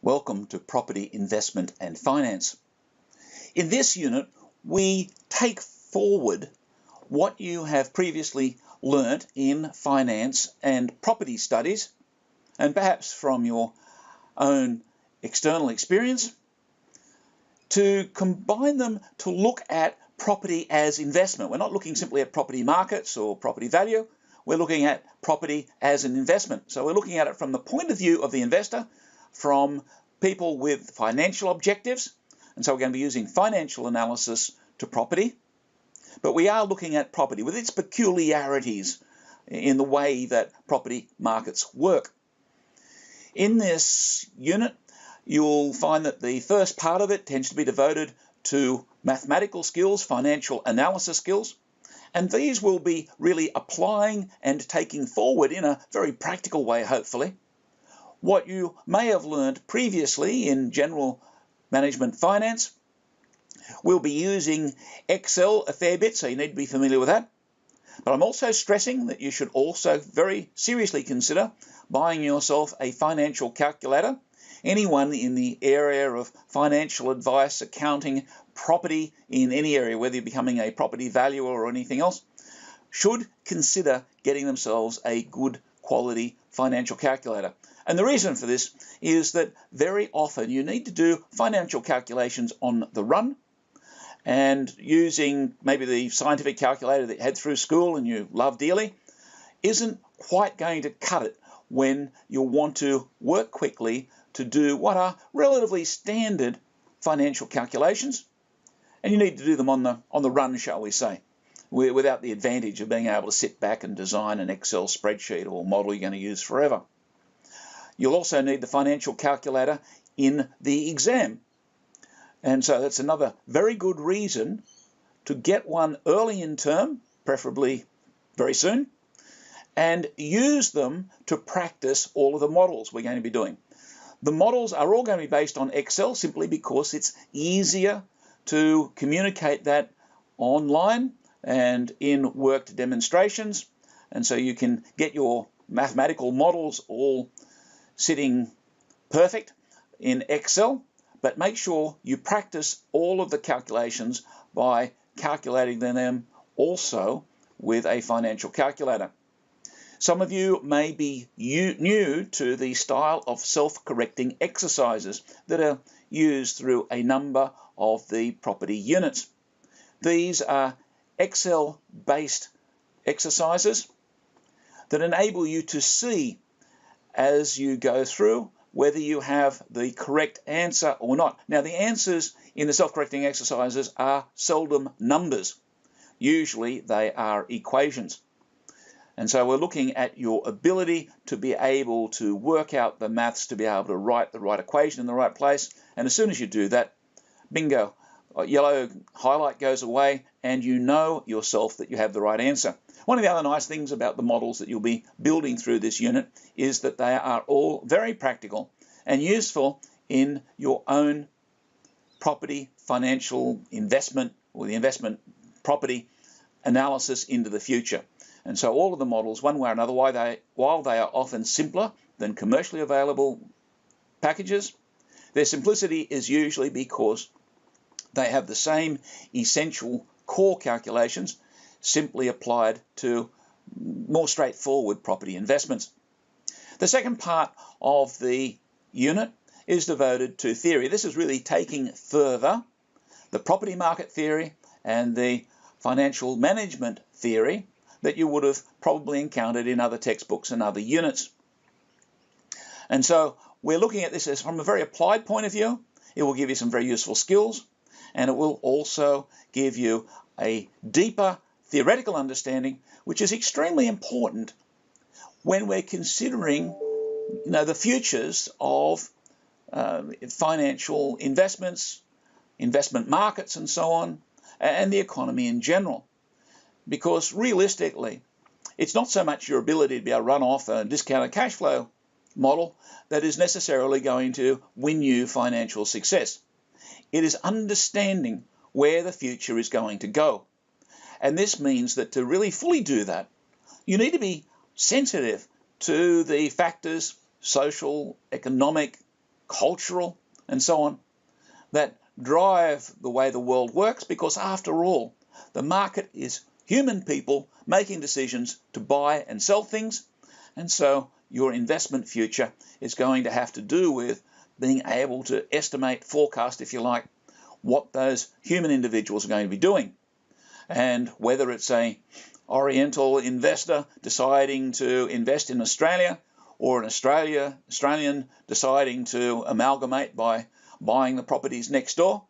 Welcome to Property Investment and Finance. In this unit, we take forward what you have previously learnt in finance and property studies, and perhaps from your own external experience, to combine them to look at property as investment. We're not looking simply at property markets or property value. We're looking at property as an investment. So we're looking at it from the point of view of the investor, from people with financial objectives, and so we're going to be using financial analysis to property, but we are looking at property with its peculiarities in the way that property markets work. In this unit, you'll find that the first part of it tends to be devoted to mathematical skills, financial analysis skills, and these will be really applying and taking forward in a very practical way, hopefully, what you may have learned previously in general management finance. We'll be using Excel a fair bit, so you need to be familiar with that. But I'm also stressing that you should also very seriously consider buying yourself a financial calculator. Anyone in the area of financial advice, accounting, property, in any area, whether you're becoming a property valuer or anything else, should consider getting themselves a good quality financial calculator. And the reason for this is that very often you need to do financial calculations on the run, and using maybe the scientific calculator that you had through school and you love dearly isn't quite going to cut it when you want to work quickly to do what are relatively standard financial calculations, and you need to do them on the run, shall we say, without the advantage of being able to sit back and design an Excel spreadsheet or model you're going to use forever. You'll also need the financial calculator in the exam. And so that's another very good reason to get one early in term, preferably very soon, and use them to practice all of the models we're going to be doing. The models are all going to be based on Excel simply because it's easier to communicate that online and in worked demonstrations. And so you can get your mathematical models all sitting perfect in Excel, but make sure you practice all of the calculations by calculating them also with a financial calculator. Some of you may be new to the style of self-correcting exercises that are used through a number of the property units. These are Excel-based exercises that enable you to see as you go through whether you have the correct answer or not. Now, the answers in the self-correcting exercises are seldom numbers. Usually they are equations. And so we're looking at your ability to be able to work out the maths, to be able to write the right equation in the right place. And as soon as you do that, bingo, a yellow highlight goes away and you know yourself that you have the right answer. One of the other nice things about the models that you'll be building through this unit is that they are all very practical and useful in your own property financial investment or the investment property analysis into the future. And so all of the models, one way or another, while they are often simpler than commercially available packages, their simplicity is usually because they have the same essential core calculations simply applied to more straightforward property investments. The second part of the unit is devoted to theory. This is really taking further the property market theory and the financial management theory that you would have probably encountered in other textbooks and other units. And so we're looking at this as from a very applied point of view. It will give you some very useful skills, and it will also give you a deeper theoretical understanding, which is extremely important when we're considering the futures of financial investments, investment markets and so on, and the economy in general. Because realistically, it's not so much your ability to be able to run off a discounted cash flow model that is necessarily going to win you financial success. It is understanding where the future is going to go. And this means that to really fully do that, you need to be sensitive to the factors, social, economic, cultural, and so on, that drive the way the world works, because after all, the market is human people making decisions to buy and sell things, and so your investment future is going to have to do with being able to estimate, forecast, if you like, what those human individuals are going to be doing. And whether it's a Oriental investor deciding to invest in Australia, or an Australian deciding to amalgamate by buying the properties next door,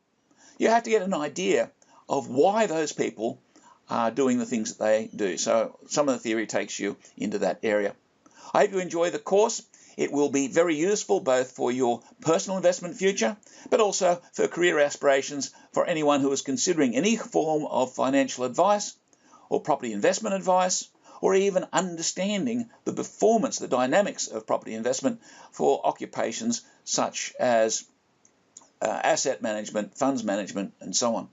you have to get an idea of why those people are doing the things that they do. So some of the theory takes you into that area. I hope you enjoy the course. It will be very useful both for your personal investment future, but also for career aspirations for anyone who is considering any form of financial advice or property investment advice, or even understanding the performance, the dynamics of property investment for occupations such as asset management, funds management, and so on.